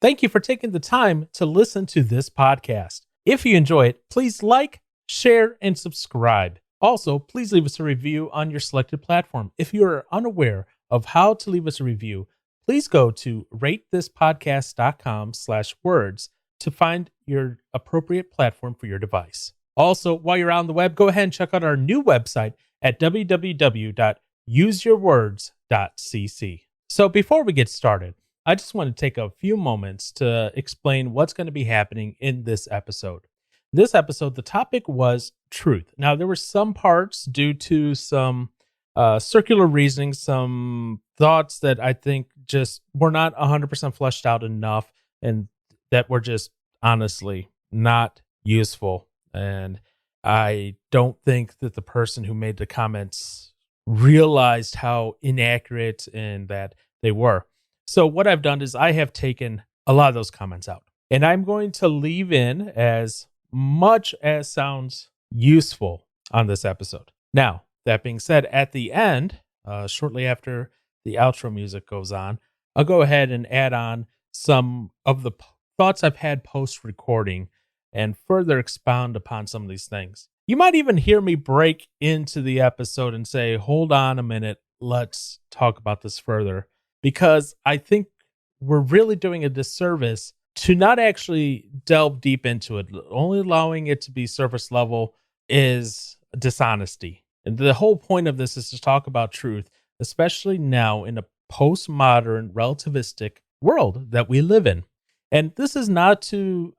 Thank you for taking the time to listen to this podcast. If you enjoy it, please like, share, and subscribe. Also, please leave us a review on your selected platform. If you are unaware of how to leave us a review, please go to ratethispodcast.com/words to find your appropriate platform for your device. Also, while you're on the web, go ahead and check out our new website at www.useyourwords.cc. So before we get started, I just want to take a few moments to explain what's going to be happening in this episode. This episode, the topic was truth. Now, there were some parts due to some circular reasoning, some thoughts that I think just were not 100% fleshed out enough and that were just honestly not useful. And I don't think that the person who made the comments realized how inaccurate and that they were. So what I've done is I have taken a lot of those comments out, and I'm going to leave in as much as sounds useful on this episode. Now, that being said, at the end, shortly after the outro music goes on, I'll go ahead and add on some of the thoughts I've had post-recording and further expound upon some of these things. You might even hear me break into the episode and say, hold on a minute, let's talk about this further, because I think we're really doing a disservice to not actually delve deep into it. Only allowing it to be surface level is dishonesty. And the whole point of this is to talk about truth, especially now in a postmodern, relativistic world that we live in. And this is not to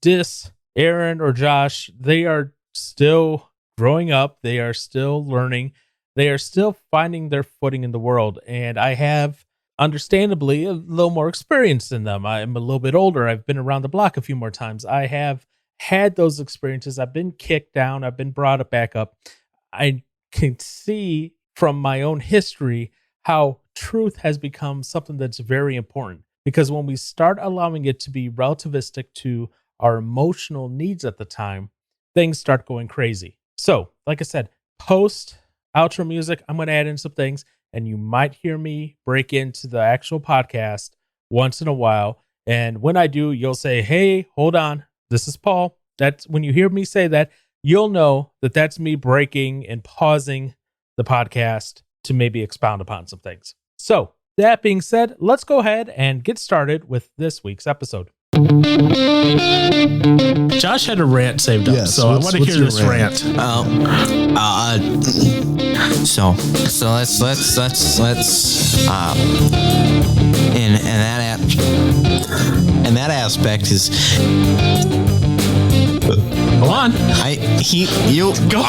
diss Aaron or Josh. They are still growing up. They are still learning. They are still finding their footing in the world. And I have, understandably, a little more experience than them. I'm a little bit older. I've been around the block a few more times. I have had those experiences. I've been kicked down. I've been brought back up. I can see from my own history how truth has become something that's very important. Because when we start allowing it to be relativistic to our emotional needs at the time, things start going crazy. So, like I said, post outro music, I'm going to add in some things, and you might hear me break into the actual podcast once in a while. And when I do, you'll say, hey, hold on, this is Paul. That's when you hear me say that, you'll know that that's me breaking and pausing the podcast to maybe expound upon some things. So that being said, let's go ahead and get started with this week's episode. Josh had a rant saved up, so I want to hear this rant. So let's and that aspect is Go on. You go.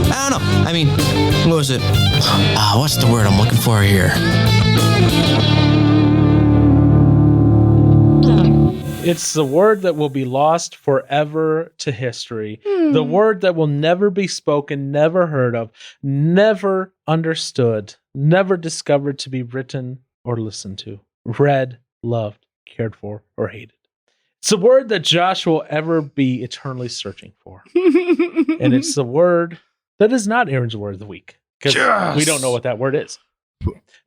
I don't know. I mean, what was it? What's the word I'm looking for here? It's the word that will be lost forever to history. The word that will never be spoken, never heard of, never understood, never discovered to be written or listened to, read, loved, cared for, or hated. It's a word that Josh will ever be eternally searching for. And it's the word that is not Aaron's word of the week. Because we don't know what that word is.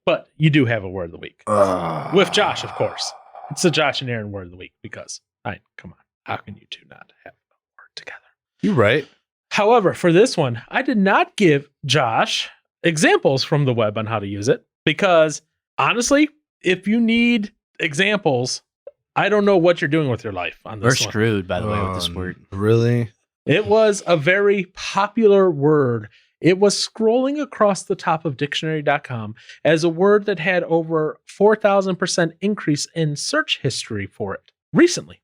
But you do have a word of the week. With Josh, of course. It's the Josh and Aaron word of the week because, come on, how can you two not have a word together? You're right. However, for this one, I did not give Josh examples from the web on how to use it because, honestly, if you need examples, I don't know what you're doing with your life on this We're screwed, by the way, with this word. Really? It was a very popular word. It was scrolling across the top of dictionary.com as a word that had over 4,000% increase in search history for it recently.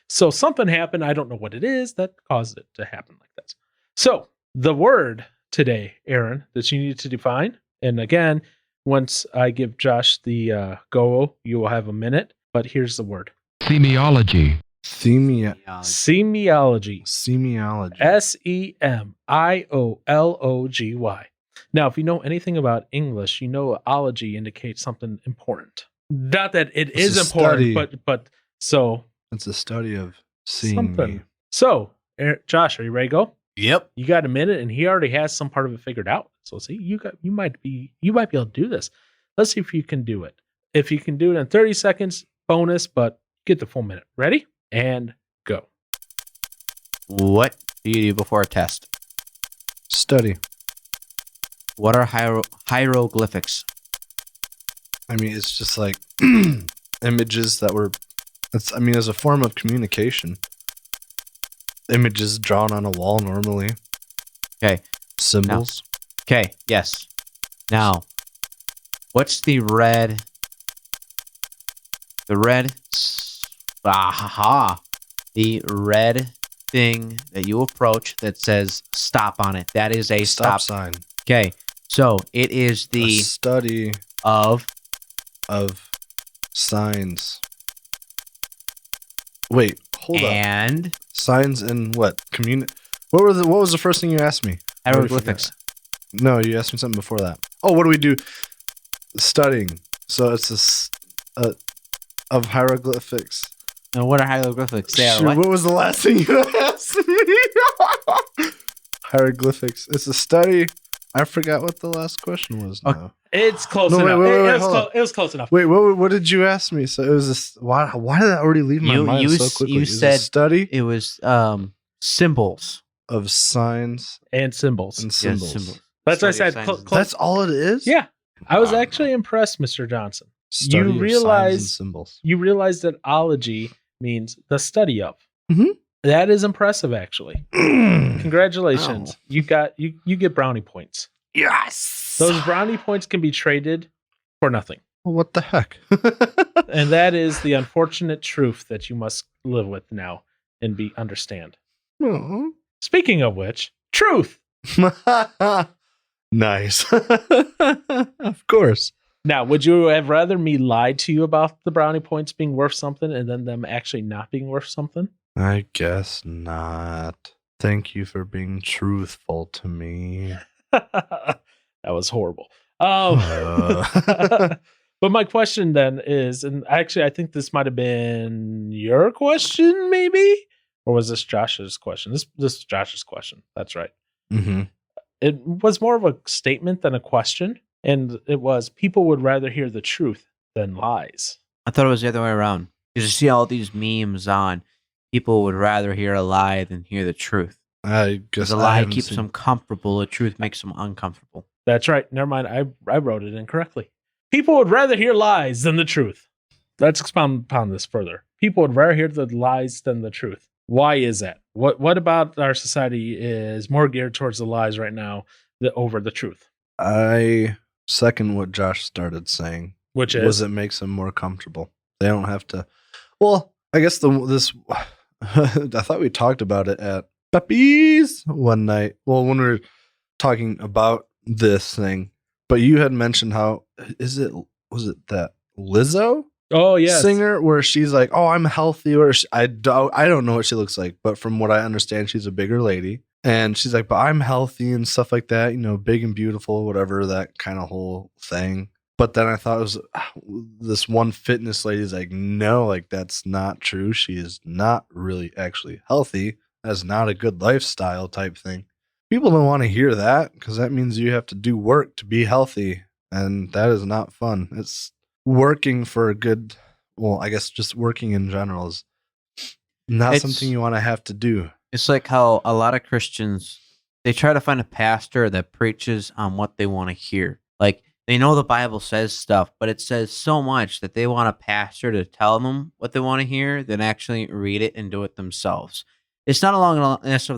So something happened, I don't know what it is, that caused it to happen like this. So the word today, Aaron, that you need to define, and again, once I give Josh the go, you will have a minute, but here's the word. Semiology. Semiology. Semiology. Semiology. Now, if you know anything about English, you know ology indicates something important. Not that it is important, but so it's a study of seeing something. me. So, Josh, are you ready to go? Yep. You got a minute, and he already has some part of it figured out. So, see, you might be able to do this. Let's see if you can do it. If you can do it in 30 seconds, bonus, but get the full minute. Ready? And go. What do you do before a test? Study. What are hieroglyphics? I mean, it's just like images that were. It's. I mean, as a form of communication. Images drawn on a wall normally. Okay. Symbols. Okay. Yes. Now, what's the red? The red. The red thing that you approach that says stop on it. That is a stop sign. Okay. So it is A the study of signs. Wait, hold up. and Signs in what? What was the first thing you asked me? I already hieroglyphics. forgot. No, you asked me something before that. Oh, what do we do? Studying. So it's of hieroglyphics. Now, what are hieroglyphics? They are Shoot, what? what was the last thing you asked me? Hieroglyphics. It's a study. I forgot what the last question was now. Okay. It's close No, enough. wait, It was close enough. Wait, what did you ask me? So it was this. Why did that already leave my mind so quickly? You Is it said study it was symbols of signs And symbols. and Yes, symbols. symbols. That's what I Study of said. signs and That's all it is. Yeah. I was actually impressed, Mr. Johnson. Study of signs and realize- symbols. You realize that ology means the study of. Mhm. That is impressive, actually. Congratulations. Ow. You get brownie points. Yes. Those brownie points can be traded for nothing. Well, what the heck? And that is the unfortunate truth that you must live with now and understand. Aw. Speaking of which, truth. Nice. Of course. Now, would you have rather me lie to you about the brownie points being worth something and then them actually not being worth something? I guess not. Thank you for being truthful to me. That was horrible. Uh. But my question then is, and actually I think this might have been your question, maybe? Or was this Josh's question? This is Josh's question. That's right. Mm-hmm. It was more of a statement than a question. And it was, people would rather hear the truth than lies. I thought it was the other way around. You see all these memes on people would rather hear a lie than hear the truth. I guess Because a lie keeps them comfortable, the truth makes them uncomfortable. That's right. Never mind. I wrote it incorrectly. People would rather hear lies than the truth. Let's expound upon this further. People would rather hear the lies than the truth. Why is that? What about our society is more geared towards the lies right now over the truth? I second what Josh started saying. Which Was is it makes them more comfortable. They don't have to. Well, I guess this. I thought we talked about it at Pepe's one night. Well, when we were talking about this thing, but you had mentioned how was it that Lizzo singer where she's like, oh, I'm healthy, or I don't know what she looks like, but from what I understand, she's a bigger lady. And she's like, but I'm healthy and stuff like that, big and beautiful, whatever, that kind of whole thing. But then I thought it was this one fitness lady's like, no, like that's not true. She is not really actually healthy. That's not a good lifestyle type thing. People don't want to hear that because that means you have to do work to be healthy. And that is not fun. It's working for a good, well, I guess just working in general is not something you want to have to do. It's like how a lot of Christians, they try to find a pastor that preaches on what they want to hear. Like, they know the Bible says stuff, but it says so much that they want a pastor to tell them what they want to hear than actually read it and do it themselves. It's not along the lines of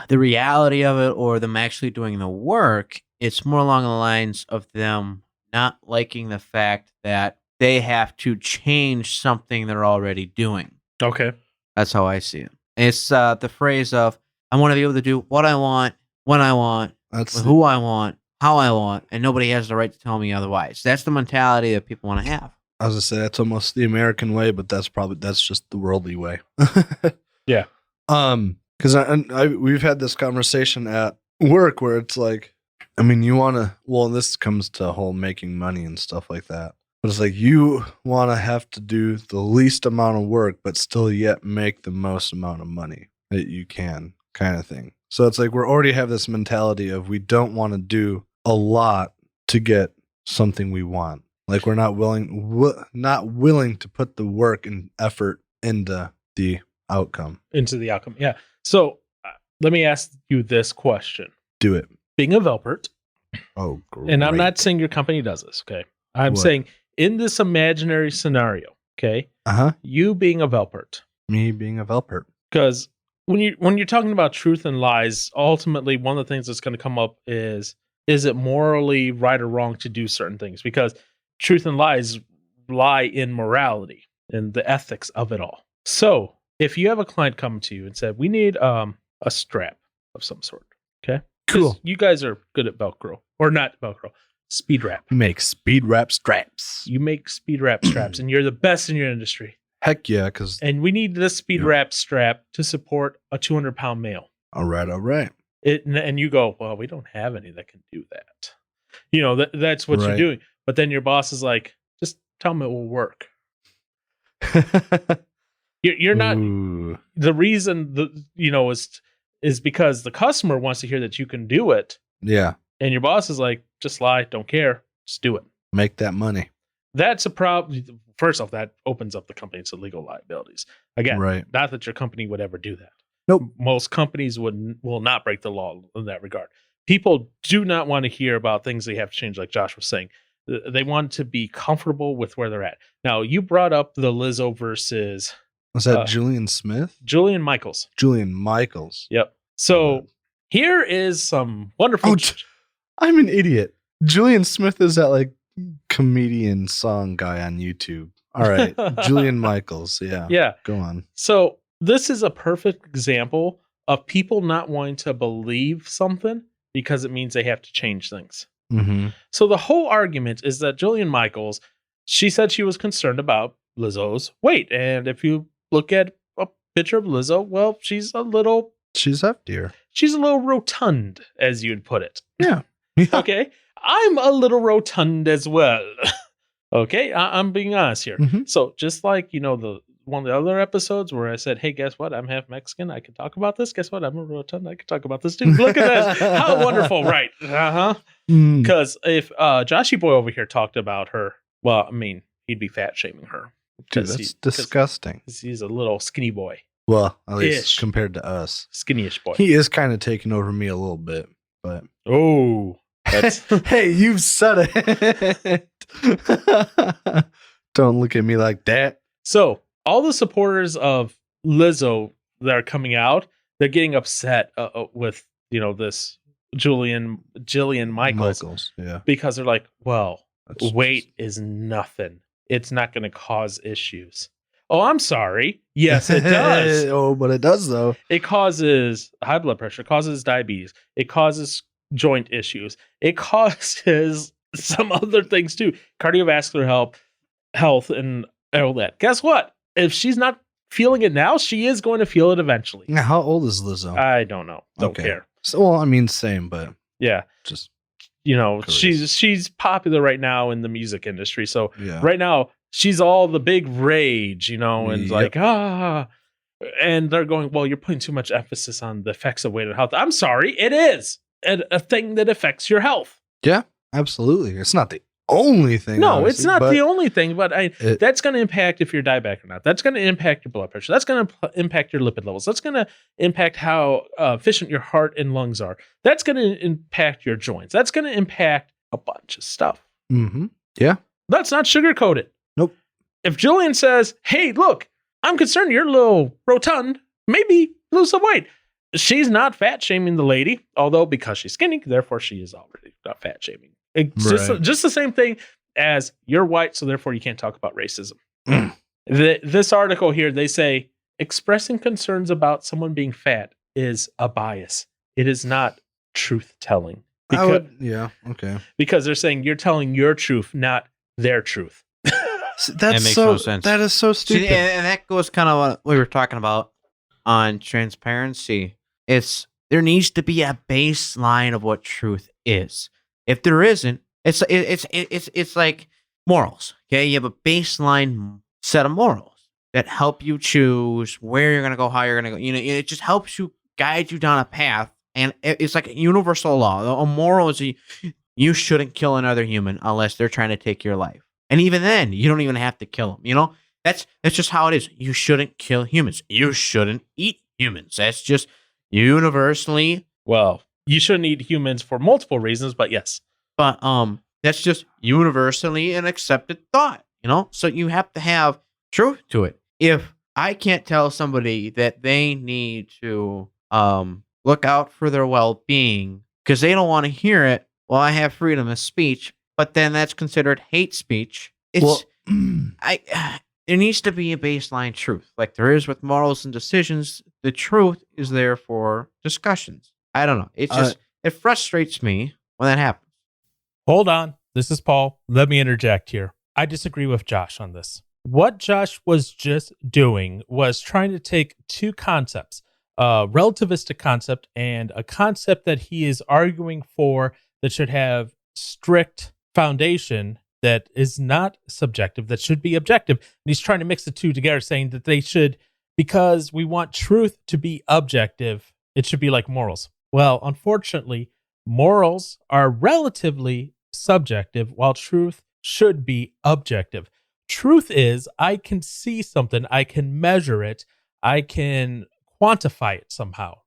the reality of it or them actually doing the work. It's more along the lines of them not liking the fact that they have to change something they're already doing. Okay. That's how I see it. It's the phrase of, I want to be able to do what I want, when I want, with who I want, how I want, and nobody has the right to tell me otherwise. That's the mentality that people want to have. I was gonna say that's almost the American way, but that's just the worldly way. Yeah. Because we've had this conversation at work where it's like, I mean, you want to. Well, this comes to whole making money and stuff like that. But it's like you want to have to do the least amount of work, but still yet make the most amount of money that you can, kind of thing. So it's like we already have this mentality of we don't want to do a lot to get something we want. Like we're not willing to put the work and effort into the outcome. Yeah. So let me ask you this question. Do it. Being a Velpert, Oh, great. and I'm not saying your company does this, okay? I'm What? saying in this imaginary scenario, okay, you being a Velpert, Me being a Velpert. because when you're talking about truth and lies, ultimately one of the things that's going to come up is it morally right or wrong to do certain things? Because truth and lies lie in morality and the ethics of it all. So if you have a client come to you and said, we need a strap of some sort, okay? 'Cause Cool. you guys are good at Velcro, or not Velcro, speed wrap. Make speed wrap straps. You make speed wrap straps, and you're the best in your industry. Heck yeah, because And we need this speed Yeah. wrap strap to support a 200-pound male. all right. And you go, well, we don't have any that can do that. You know, that's what you're Right. doing. But then your boss is like, just tell them it will work. You're not. Ooh. The reason is because the customer wants to hear that you can do it, Yeah, and your boss is like, just lie, don't care, just do it. make that money. That's a problem. First off, that opens up the company to legal liabilities. Again, Right. not that your company would ever do that. Nope. Most companies will not break the law in that regard. People do not want to hear about things they have to change, like Josh was saying. They want to be comfortable with where they're at. Now, you brought up the Lizzo versus Was that Julian Smith? Julian Michaels. Julian Michaels. Yep. So here is some wonderful. Oh, I'm an idiot. Julian Smith is that like comedian song guy on YouTube. All right. Julian Michaels. Yeah. Yeah. Go on. So this is a perfect example of people not wanting to believe something because it means they have to change things. Mm-hmm. So the whole argument is that Jillian Michaels, she said she was concerned about Lizzo's weight. And if you look at a picture of Lizzo, well, she's a little She's heftier. rotund, as you'd put it. Yeah. Okay. I'm a little rotund as well. Okay. I'm being honest here. Mhm. So just like, the one of the other episodes where I said, hey, guess what? I'm half Mexican. I can talk about this. Guess what? I'm a rotund. I can talk about this too. Look at that. How wonderful. Right. Uh-huh. Mm. Because if Joshy Boy over here talked about her, well, I mean, he'd be fat shaming her. Dude, 'Cause that's disgusting. 'cause he's a little skinny boy. Well, at least Ish. compared to us. Skinny-ish boy. He is kind of taking over me a little bit, but Oh. That's hey, you've said it. Don't look at me like that. so all the supporters of Lizzo that are coming out, they're getting upset with, this Jillian Michaels Yeah. because they're like, well, That's weight is nothing. It's not going to cause issues. Oh, I'm sorry. Yes, it does. Oh, but it does though. It causes high blood pressure, causes diabetes, it causes joint issues, it causes some other things too, cardiovascular health, and all that. Guess what? If she's not feeling it now, she is going to feel it eventually. Now, how old is Lizzo? I don't know. Don't Okay. care. So, well, I mean, same, but Yeah, just she's popular right now in the music industry. So yeah. right now she's all the big rage, and Yep. like and they're going, well, you're putting too much emphasis on the effects of weight and health. I'm sorry, it is a thing that affects your health. Absolutely. It's not the only thing. No, obviously, it's not but the only thing, but it- that's going to impact if you're diabetic or not. That's going to impact your blood pressure. That's going to impact your lipid levels. That's going to impact how efficient your heart and lungs are. That's going to impact your joints. That's going to impact a bunch of stuff. Mhm. Let's not sugarcoat it. Nope. If Julian says, hey, look, I'm concerned you're a little rotund, maybe lose some weight. She's not fat shaming the lady, although because she's skinny, therefore she is already not fat shaming. It's Right. just the same thing as you're white, so therefore you can't talk about racism. Mm. This article here, they say expressing concerns about someone being fat is a bias. It is not truth telling. Yeah. Okay. Because they're saying you're telling your truth, not their truth. That's makes so. no sense. That is so See, stupid. and that goes kind of what we were talking about on transparency. There needs to be a baseline of what truth is. If there isn't, it's like morals. Okay, you have a baseline set of morals that help you choose where you're gonna go, how you're gonna go. It just helps you guide you down a path, and it's like a universal law. A moral is you shouldn't kill another human unless they're trying to take your life. And even then, you don't even have to kill them. You know, that's just how it is. You shouldn't kill humans. You shouldn't eat humans. That's just universally. Well, you shouldn't eat humans for multiple reasons, but yes. But that's just universally an accepted thought. You know, so you have to have truth to it. If I can't tell somebody that they need to look out for their well-being because they don't want to hear it, well, I have freedom of speech, but then that's considered hate speech. It's there needs to be a baseline truth, like there is with morals and decisions. The truth is there for discussions. I don't know. It just it frustrates me when that happens. Hold on. This is Paul. Let me interject here. I disagree with Josh on this. What Josh was just doing was trying to take two concepts, a relativistic concept and a concept that he is arguing for that should have strict foundation that is not subjective, that should be objective. And he's trying to mix the two together, saying that they should, because we want truth to be objective, it should be like morals. Well, unfortunately, morals are relatively subjective, while truth should be objective. Truth is, I can see something, I can measure it, I can quantify it somehow.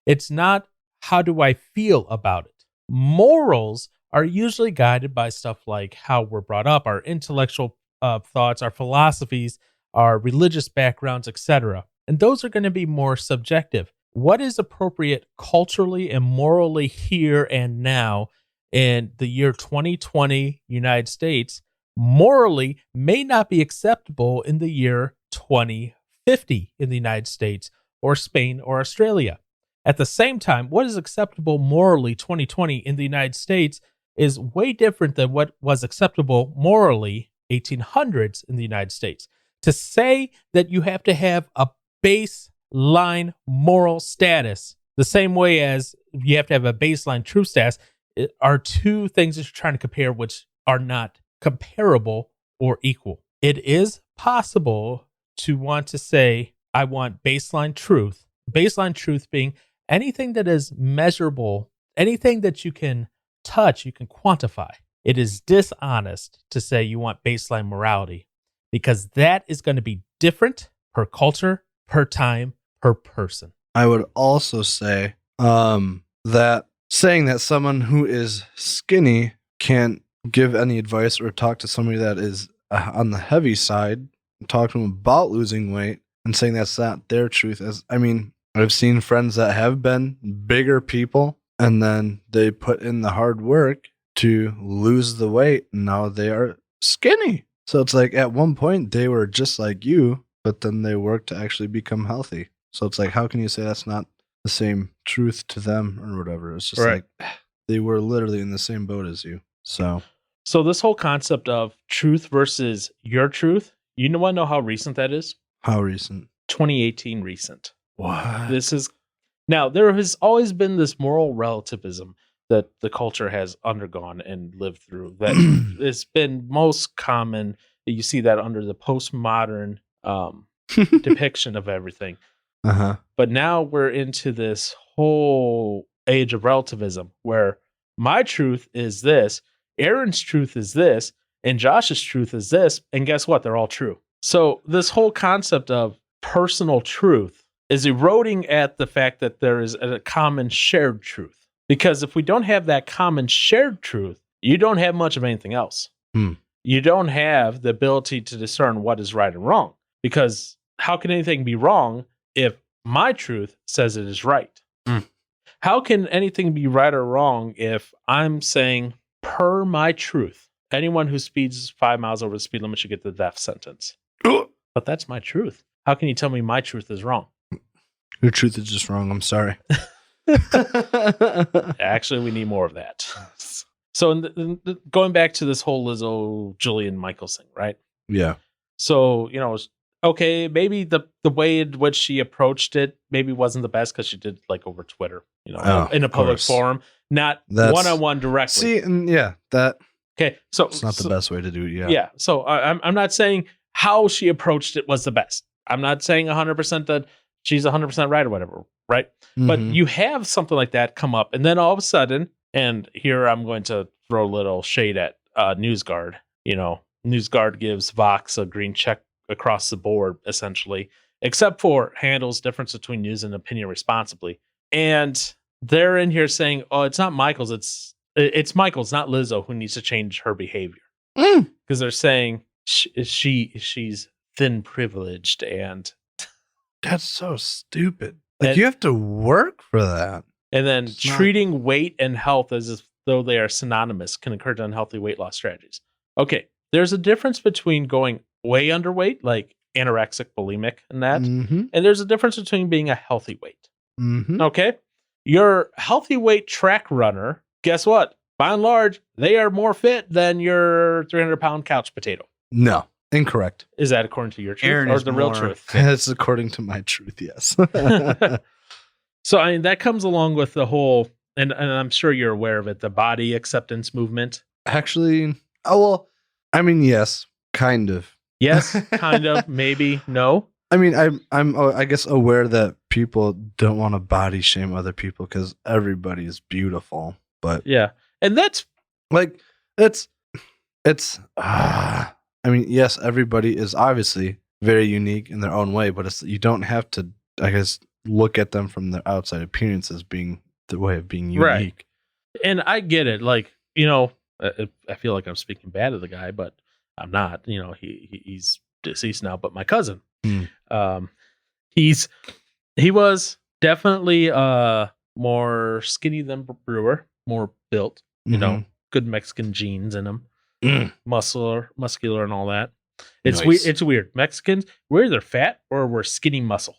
It's not how do I feel about it. Morals are usually guided by stuff like how we're brought up, our intellectual thoughts, our philosophies, our religious backgrounds, etc. And those are going to be more subjective. What is appropriate culturally and morally here and now in the year 2020 United States morally may not be acceptable in the year 2050 in the United States or Spain or Australia. At the same time, what is acceptable morally 2020 in the United States is way different than what was acceptable morally 1800s in the United States. To say that you have to have a baseline moral status the same way as you have to have a baseline truth status are two things that you're trying to compare which are not comparable or equal. It is possible to want to say, I want baseline truth being anything that is measurable, anything that you can touch, you can quantify. It is dishonest to say you want baseline morality because that is going to be different per culture, per time, per person. I would also say that saying that someone who is skinny can't give any advice or talk to somebody that is on the heavy side, talk to them about losing weight and saying that's not their truth. I've seen friends that have been bigger people and then they put in the hard work to lose the weight and now they are skinny. So it's like at one point they were just like you, but then they worked to actually become healthy. So it's like, how can you say that's not the same truth to them or whatever? It's just right. Like they were literally in the same boat as you. So this whole concept of truth versus your truth, you want to know how recent that is? How recent? 2018 recent. What? Now, there has always been this moral relativism that the culture has undergone and lived through. That it's been most common. You see that under the postmodern depiction of everything. Uh-huh. But now we're into this whole age of relativism where my truth is this, Aaron's truth is this, and Josh's truth is this, and guess what? They're all true. So this whole concept of personal truth is eroding at the fact that there is a common shared truth. Because if we don't have that common shared truth, you don't have much of anything else. You don't have the ability to discern what is right and wrong. Because how can anything be wrong if my truth says it is right? How can anything be right or wrong if I'm saying, per my truth, anyone who speeds 5 miles over the speed limit should get the death sentence? But that's my truth. How can you tell me my truth is wrong? Your truth is just wrong. I'm sorry. Actually, we need more of that. So going back to this whole Lizzo, Julian Michaels thing, right? Yeah. So, okay, maybe the way in which she approached it maybe wasn't the best because she did like over Twitter, in a public forum, not one-on-one directly. See, that. Okay, so it's not the best way to do it. Yeah. Yeah. So I'm not saying how she approached it was the best. I'm not saying 100% that she's 100% right or whatever, right? Mm-hmm. But you have something like that come up, and then all of a sudden, and here I'm going to throw a little shade at NewsGuard. NewsGuard gives Vox a green check across the board, essentially, except for handles difference between news and opinion responsibly. And they're in here saying, "Oh, it's not Michaels. It's Michaels, not Lizzo, who needs to change her behavior." Because they're saying she's thin privileged and That's so stupid. Like, And- you have to work for that. and then It's not- treating weight and health as though they are synonymous can encourage unhealthy weight loss strategies. Okay, there's a difference between going way underweight, like anorexic, bulimic, and that, Mm-hmm. and there's a difference between being a healthy weight. Mm-hmm. Okay, your healthy weight track runner, guess what? By and large, they are more fit than your 300-pound couch potato. No, incorrect. Is that according to your truth Aaron or is the real more truth? That's according to my truth, yes. So I mean that comes along with the whole, and I'm sure you're aware of it, the body acceptance movement. Actually, I mean, yes, kind of. Yes, kind of, maybe, no. I mean, I'm I guess aware that people don't want to body shame other people because everybody is beautiful, but Yeah, and that's like it's I mean, yes, everybody is obviously very unique in their own way, but it's you don't have to, I guess, look at them from their outside appearance as being the way of being unique. Right. And I get it. Like, I feel like I'm speaking bad of the guy, but I'm not. He's deceased now. But my cousin, he was definitely more skinny than Brewer, more built. Mhm. Good Mexican genes in him, Mm. muscular, and all that. It's Nice. weird. It's weird. Mexicans, we're either fat or we're skinny muscle.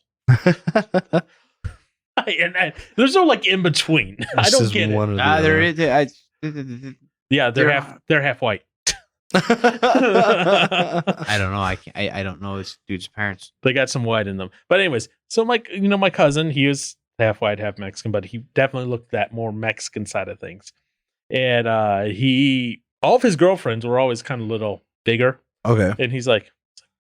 And there's no like in between. I This don't is get it. one or the There other. is. Yeah, they're They're- half white. I don't know. I don't know this dude's parents. They got some white in them. But anyways, so my cousin, he was half white, half Mexican, but he definitely looked that more Mexican side of things. And all of his girlfriends were always kind of little bigger. Okay. And he's like,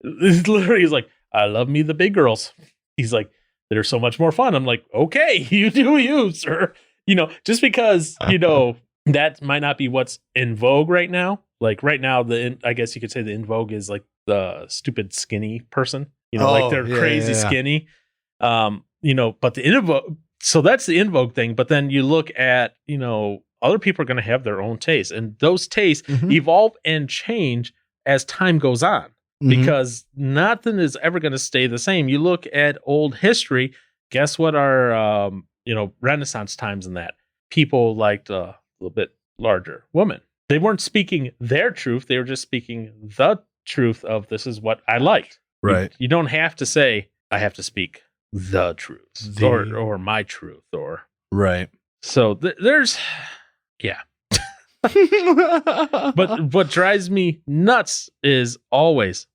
I love me the big girls. He's like, they're so much more fun. I'm like, okay, you do you, sir. Just because, that might not be what's in vogue right now. Like right now, I guess you could say the in vogue is like the stupid skinny person, like they're yeah, crazy yeah. skinny. But the in vogue, so that's the in vogue thing. But then you look at, other people are going to have their own tastes, and those tastes Mhm. evolve and change as time goes on. Mhm. Because nothing is ever going to stay the same. You look at old history, guess what our Renaissance times and that people liked a little bit larger woman. They weren't speaking their truth, they were just speaking the truth of this is what I liked. Right. You don't have to say I have to speak the truth or my truth or Right. so there's but what drives me nuts is always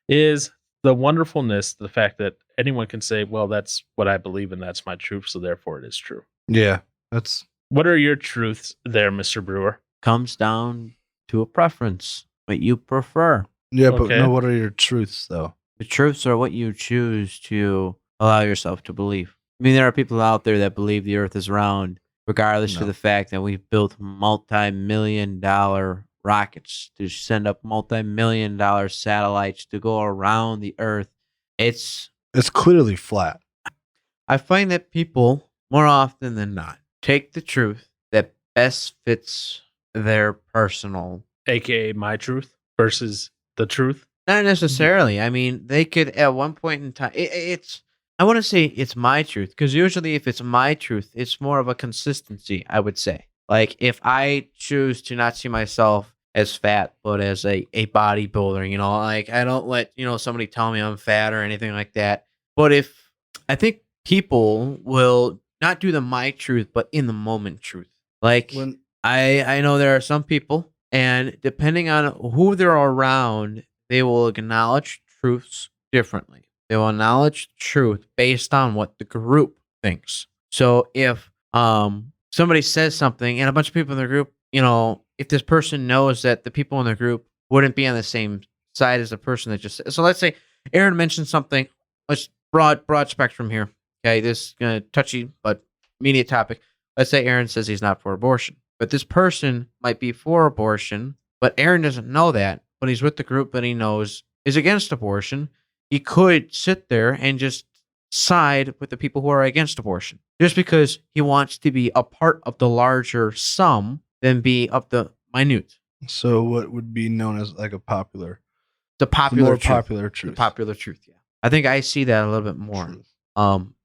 is the wonderfulness, the fact that anyone can say, well, that's what I believe and that's my truth, so therefore it is true. Yeah. That's What are your truths there, Mr. Brewer? Comes down to a preference, what you prefer. yeah, but Okay. no, what are your truths though? The truths are what you choose to allow yourself to believe. I mean, there are people out there that believe the earth is round, regardless No. of the fact that we've built multi-million-dollar rockets to send up multi-million-dollar satellites to go around the earth. It's clearly flat. I find that people, more often than not, take the truth that best fits their personal. AKA my truth versus the truth. Not necessarily. I mean, they could at one point in time. It's. I want to say it's my truth because usually, if it's my truth, it's more of a consistency. I would say, like if I choose to not see myself as fat, but as a bodybuilder, like I don't let somebody tell me I'm fat or anything like that. But if I think people will not do the my truth, but in the moment truth. Like When I know there are some people, and depending on who they're around, they will acknowledge truths differently. They will acknowledge truth based on what the group thinks. So if somebody says something and a bunch of people in the group, if this person knows that the people in the group wouldn't be on the same side as the person that just said. So let's say Aaron mentioned something. Let's broad spectrum here. Okay, this is touchy but immediate topic. let's say Aaron says he's not for abortion, but this person might be for abortion, but Aaron doesn't know that, but he's with the group that he knows is against abortion. He could sit there and just side with the people who are against abortion just because he wants to be a part of the larger sum than be of the minute. So what would be known as like a popular, The popular more truth. popular The truth? popular truth, yeah. I think I see that a little bit more. Truth.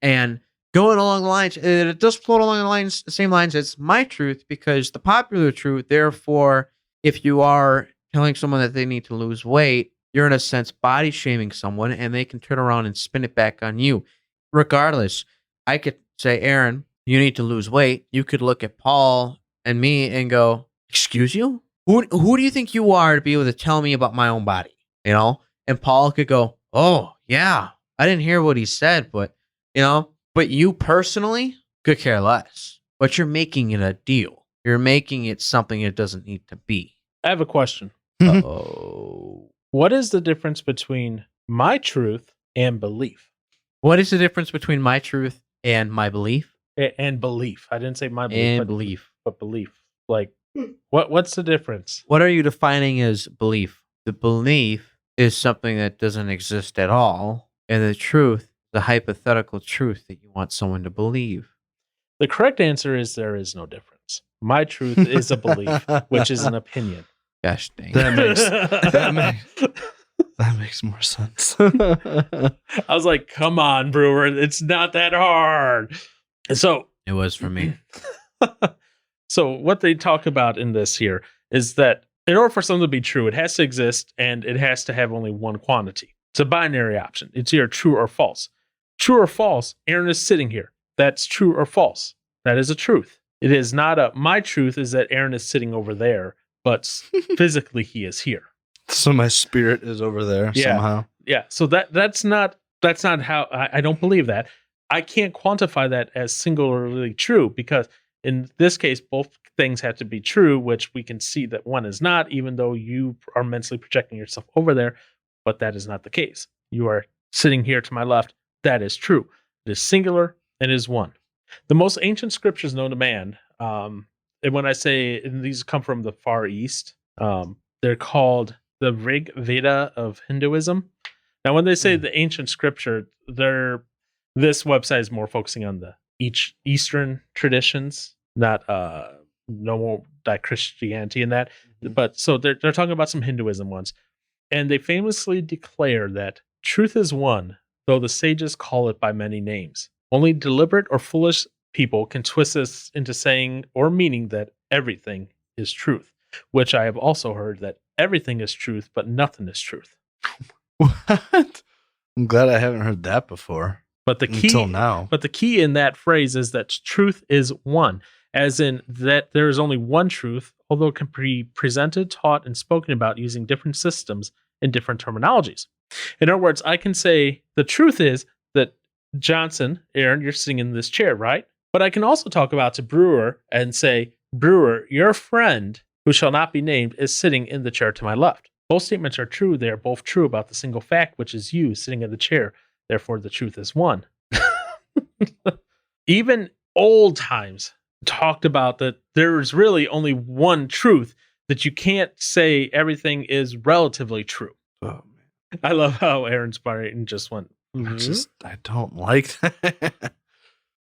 And going along the lines, it does float along the same lines as my truth, because the popular truth, therefore, if you are telling someone that they need to lose weight, you're in a sense body shaming someone, and they can turn around and spin it back on you. Regardless, I could say, Aaron, you need to lose weight. You could look at Paul and me and go, excuse you? Who do you think you are to be able to tell me about my own body? You know? And Paul could go, oh, yeah, I didn't hear what he said, but, you know, but you personally could care less. But you're making it a deal. You're making it something it doesn't need to be. I have a question. Oh. What is the difference between my truth and belief? What is the difference between my truth and my belief? And belief. I didn't say my belief, And but belief. but belief. Like, what's the difference? What are you defining as belief? The belief is something that doesn't exist at all, and the truth, the hypothetical truth that you want someone to believe. The correct answer is there is no difference. My truth is a belief, which is an opinion. Gosh dang. That that makes more sense. I was like, come on, Brewer. It's not that hard. And so, It was for me. so what they talk about in this here is that in order for something to be true, it has to exist and it has to have only one quantity. It's a binary option. It's either true or false. True or false, Aaron is sitting here. That's true or false. That is a truth. It is not a, my truth is that Aaron is sitting over there, but physically he is here. So my spirit is over there Yeah. somehow. Yeah. So that's not how I don't believe that. I can't quantify that as singularly true because in this case, both things have to be true, which we can see that one is not, even though you are mentally projecting yourself over there. But that is not the case. You are sitting here to my left. That is true. It is singular and is one. The most ancient scriptures known to man, and when I say and these come from the Far East, they're called the Rig Veda of Hinduism. Now, when they say the ancient scripture, this website is more focusing on the Eastern traditions, not no more like Christianity and that. But so they're talking about some Hinduism ones, and they famously declare that truth is one, though the sages call it by many names. Only deliberate or foolish people can twist this into saying or meaning that everything is truth, which I have also heard that everything is truth, but nothing is truth. What? I'm glad I haven't heard that before But the key until now. But the key in that phrase is that truth is one, as in that there is only one truth, although it can be presented, taught, and spoken about using different systems and different terminologies. In other words, I can say the truth is that Johnson, Aaron, you're sitting in this chair, right? But I can also talk about to Brewer and say, Brewer, your friend, who shall not be named, is sitting in the chair to my left. Both statements are true. They are both true about the single fact, which is you sitting in the chair. Therefore, the truth is one. Even old times talked about that there is really only one truth, that you can't say everything is relatively true. Oh, man. I love how Aaron's brain just went. I don't like that.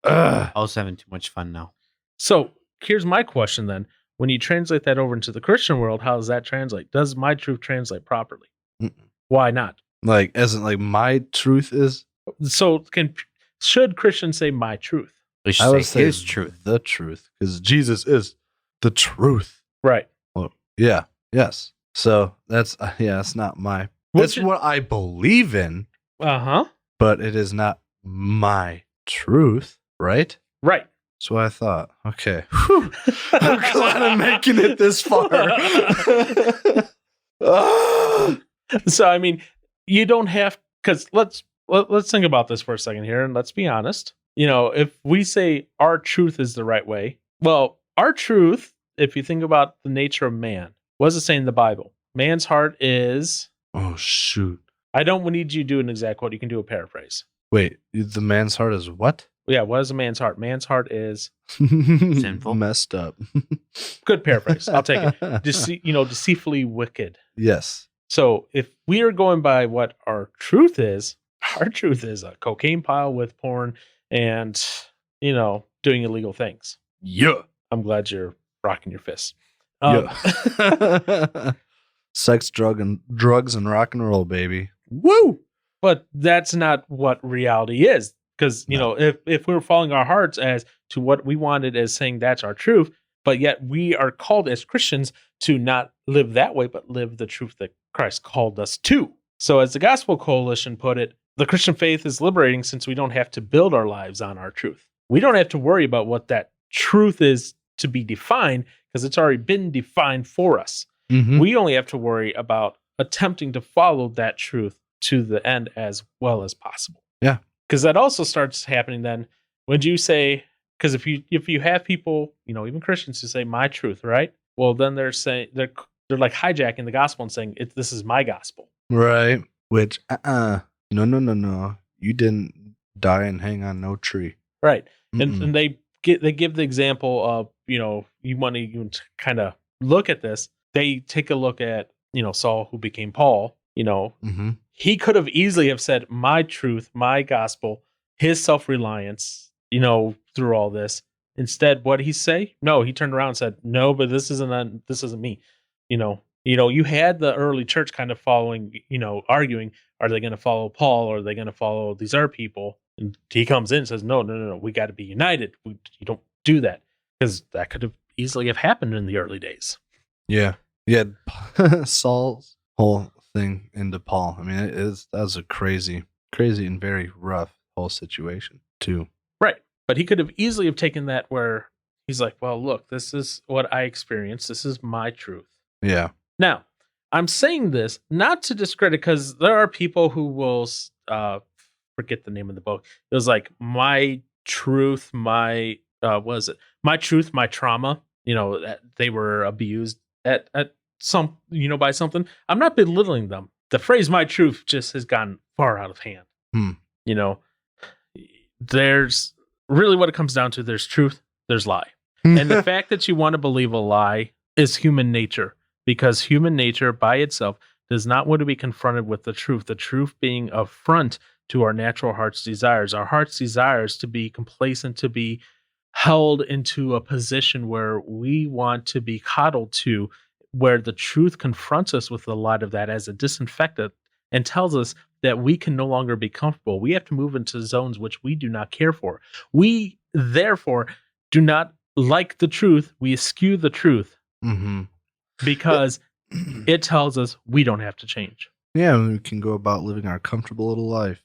Ugh. I was having too much fun now. So here's my question then. When you translate that over into the Christian world, how does that translate? Does my truth translate properly? Mm-mm. Why not? Like, as in, like, my truth is. So should Christians say my truth? We should I would say say his truth. the truth, because Jesus is the truth. Right. Well, yeah, yes. So that's it's not my. That's what I believe in, Uh-huh. but it is not my truth, right? Right. That's what I thought. Okay. Whew. I'm glad I'm making it this far. Ah! So I mean, you don't have, because let's think about this for a second here, and let's be honest. You know, if we say our truth is the right way, well, our truth, if you think about the nature of man, what does it say in the Bible? Man's heart is. Oh, shoot. I don't need you to do an exact quote. You can do a paraphrase. Wait, the man's heart is what? Yeah, what is a man's heart? Man's heart is Sinful. Messed up. good paraphrase. I'll take it. Deceitfully wicked. Yes. So if we are going by what our truth is a cocaine pile with porn and, doing illegal things. Yeah. I'm glad you're rocking your fists. Yeah. Sex, drugs, and rock and roll, baby. Woo! But that's not what reality is. Because, if we're following our hearts as to what we wanted as saying that's our truth, but yet we are called as Christians to not live that way, but live the truth that Christ called us to. So as the Gospel Coalition put it, the Christian faith is liberating since we don't have to build our lives on our truth. We don't have to worry about what that truth is to be defined because it's already been defined for us. Mm-hmm. We only have to worry about attempting to follow that truth to the end as well as possible. Yeah. Because that also starts happening then when you say, because if you have people, even Christians who say my truth, right? Well, then they're saying they're like hijacking the gospel and saying this is my gospel. Right. Which no. You didn't die and hang on no tree. Right. And they give the example of, you want to even kind of look at this. They take a look at, Saul who became Paul, Mm-hmm. He could have easily have said my truth, my gospel, his self-reliance, through all this. Instead, what did he say? No, he turned around and said, no, but this isn't me. You had the early church kind of following, arguing, are they going to follow Paul or are they going to follow these other people? And he comes in and says, no, we got to be united. You don't do that because that could have easily have happened in the early days. Yeah. Yeah. Saul's whole thing into Paul. I mean, that was a crazy and very rough whole situation too. Right. But he could have easily have taken that where he's like, well, look, this is what I experienced. This is my truth. Yeah. Now, I'm saying this not to discredit, because there are people who will forget the name of the book. It was like my truth, my my truth, my trauma. That they were abused at some by something. I'm not belittling them. The phrase "my truth" just has gone far out of hand. There's really what it comes down to. There's truth, there's lie, and the fact that you want to believe a lie is human nature. Because human nature by itself does not want to be confronted with the truth being a affront to our natural heart's desires. Our heart's desires to be complacent, to be held into a position where we want to be coddled to, where the truth confronts us with the light of that as a disinfectant and tells us that we can no longer be comfortable. We have to move into zones which we do not care for. We, therefore, do not like the truth. We eschew the truth. Mm-hmm. Because it tells us we don't have to change. Yeah, we can go about living our comfortable little life.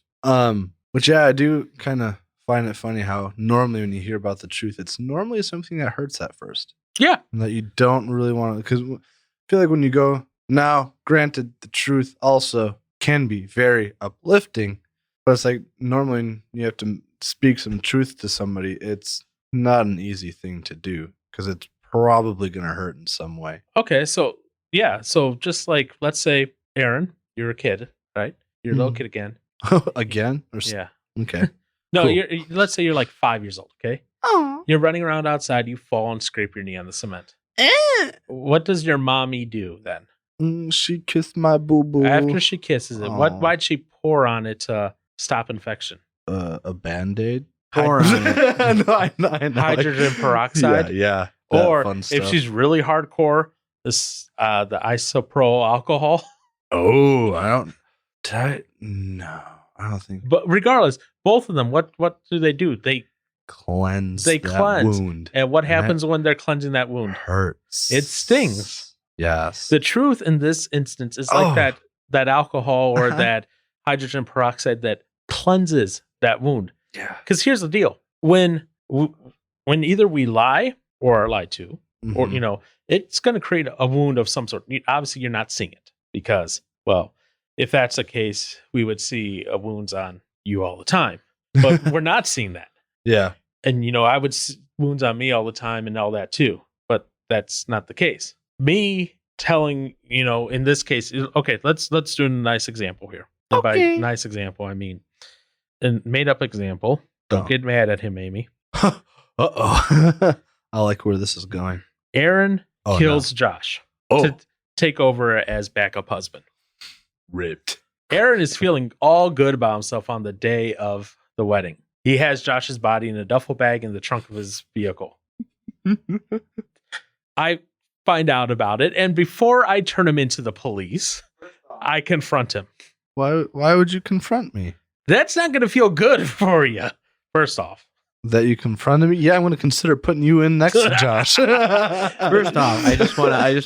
Which I do kind of find it funny how normally when you hear about the truth, it's normally something that hurts at first. Yeah. And that you don't really want to, because I feel like when you go, now, granted, the truth also can be very uplifting, but it's like normally when you have to speak some truth to somebody, it's not an easy thing to do because it's probably going to hurt in some way. Okay, so yeah, so just like, let's say, Aaron, you're a kid, right? You're a little kid again. Again? Yeah. Okay. No, Cool. let's say you're like 5 years old, okay? Oh. You're running around outside, you fall and scrape your knee on the cement. What does your mommy do then? She kissed my boo-boo. After she kisses it, Aw. why'd she pour on it to stop infection? A Band-Aid? Pour on it. I know. Hydrogen peroxide? Yeah. Or fun if stuff. she's really hardcore, this the isopropyl alcohol. Oh, no, I don't think. But regardless, both of them, what do? They Cleanse. They that cleanse. wound. And what And happens when they're cleansing that wound? Hurts. It stings. Yes. The truth in this instance is like Oh. that alcohol or Uh-huh. that hydrogen peroxide that cleanses that wound. Yeah. Because here's the deal: when either we lie or are lied to, or Mhm. it's going to create a wound of some sort. Obviously, you're not seeing it because, well, if that's the case, we would see wounds on you all the time. But we're not seeing that. Yeah. And I would see wounds on me all the time and all that too. But that's not the case. Me telling, in this case, okay, let's do a nice example here. And by Okay. nice example, I mean a made up example. Don't get mad at him, Amy. Uh-oh. I like where this is going. Aaron Oh, kills Josh to take over as backup husband. Ripped. Aaron is feeling all good about himself on the day of the wedding. He has Josh's body in a duffel bag in the trunk of his vehicle. I find out about it, and before I turn him into the police, I confront him. Why would you confront me? That's not going to feel good for you, first off. That you confronted me? Yeah, I'm going to consider putting you in next to Josh. First off, I just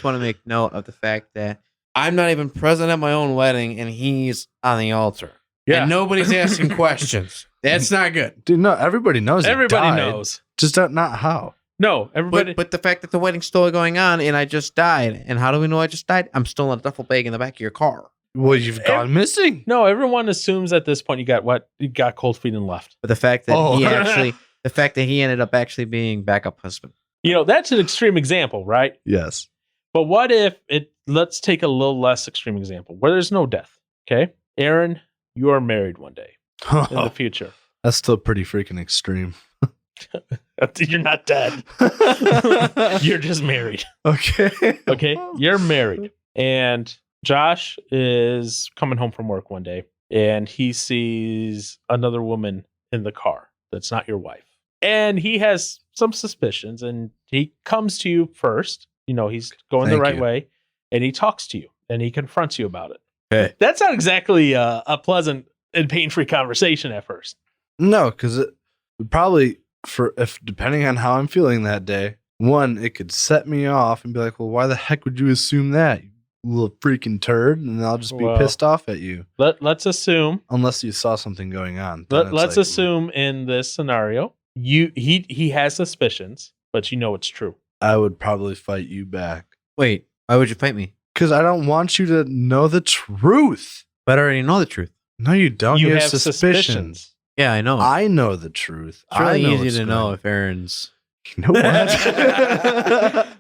want to make note of the fact that I'm not even present at my own wedding, and he's on the altar. Yeah. And nobody's asking questions. That's not good. Dude, no, everybody knows. he Everybody died. knows. Just not how. No, everybody. But the fact that the wedding's still going on, and I just died, and how do we know I just died? I'm still in a duffel bag in the back of your car. Well, you've gone missing. No, everyone assumes at this point you got cold feet and left. But the fact that Oh. he ended up actually being backup husband. That's an extreme example, right? Yes. But what if let's take a little less extreme example where there's no death. Okay. Aaron, you are married one day in the future. That's still pretty freaking extreme. You're not dead. You're just married. Okay. Okay. You're married. And Josh is coming home from work one day and he sees another woman in the car that's not your wife. And he has some suspicions and he comes to you first. He's going the Thank right you. way and he talks to you and he confronts you about it. Okay. That's not exactly a pleasant and pain-free conversation at first. No, because it would probably, depending on how I'm feeling that day, one, it could set me off and be like, well, why the heck would you assume that, you little freaking turd? And I'll just be Well, pissed off at you. Let's assume. Unless you saw something going on. Then it's Let's like, assume in this scenario, he has suspicions, but it's true. I would probably fight you back. Wait, why would you fight me? Because I don't want you to know the truth. But I already know the truth. No, you don't. You You have have suspicions. suspicions. Yeah, I know. I know the truth. It's really I know easy what's to know going- if Aaron's. You know what?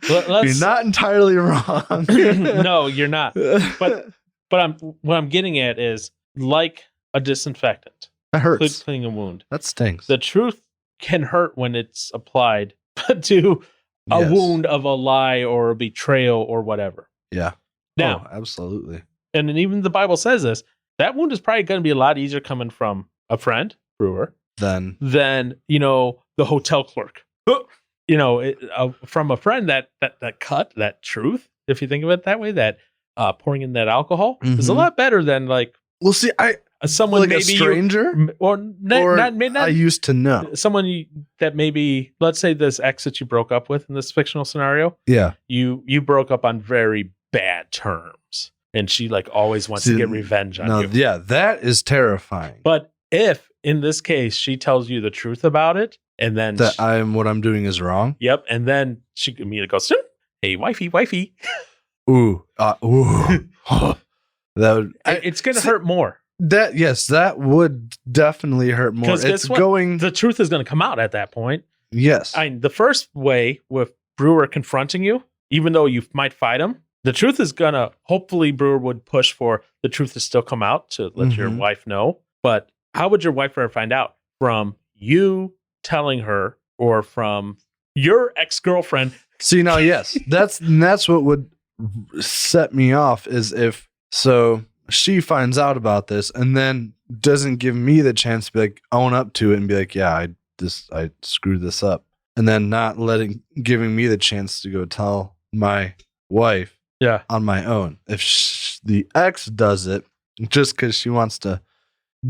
Let's- You're not entirely wrong. No, you're not. But what I'm getting at is like a disinfectant that could hurts. clean a wound. That stinks. The truth can hurt when it's applied to a Yes. wound of a lie or a betrayal or whatever. Yeah. Now, Oh, absolutely. and then even the Bible says this, that wound is probably going to be a lot easier coming from a friend, Brewer, Then than, the hotel clerk. From a friend that cut, that truth, if you think of it that way, that pouring in that alcohol is a Mhm. lot better than like we'll see. someone Like maybe a stranger, or not I used to know. someone that maybe, let's say this ex that you broke up with in this fictional scenario, Yeah. you broke up on very bad terms and she like always wants to See, get revenge on No, you. yeah, that is terrifying. But if in this case she tells you the truth about it and then That what I'm doing is wrong. yep, and then she immediately goes, hey, wifey. Ooh. Ooh. That would. It's going to see- hurt more. That would definitely hurt more. 'Cause guess It's what? going. The truth is going to come out at that point. Yes. The first way with Brewer confronting you, even though you might fight him, the truth is going to, hopefully Brewer would push for the truth to still come out to let your Mhm. wife know. But how would your wife ever find out? From you telling her or from your ex-girlfriend? See now, yes, that's what would set me off is if she finds out about this and then doesn't give me the chance to be like own up to it and be like, yeah, I screwed this up, and then not giving me the chance to go tell my wife Yeah. on my own. If the ex does it just because she wants to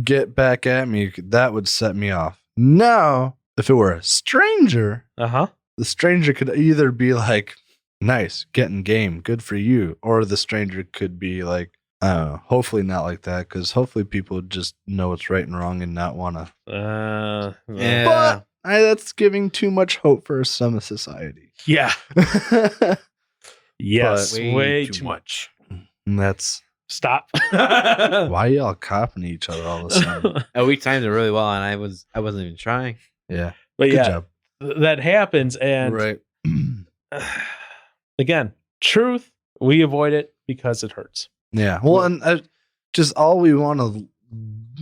get back at me, that would set me off. Now, if it were a stranger, Uh-huh. the stranger could either be like, nice, getting game, good for you. Or the stranger could be like, I don't know, hopefully not like that, because hopefully people just know what's right and wrong and not want to. Yeah. But that's giving too much hope for some society. Yeah. Yes. But way too much. And that's Stop. why y'all copping each other all of a sudden. We timed it really well, and I wasn't even trying. Yeah. But Good yeah, job. that happens. And Right. again, truth, we avoid it because it hurts. Yeah. Well, and just all we want to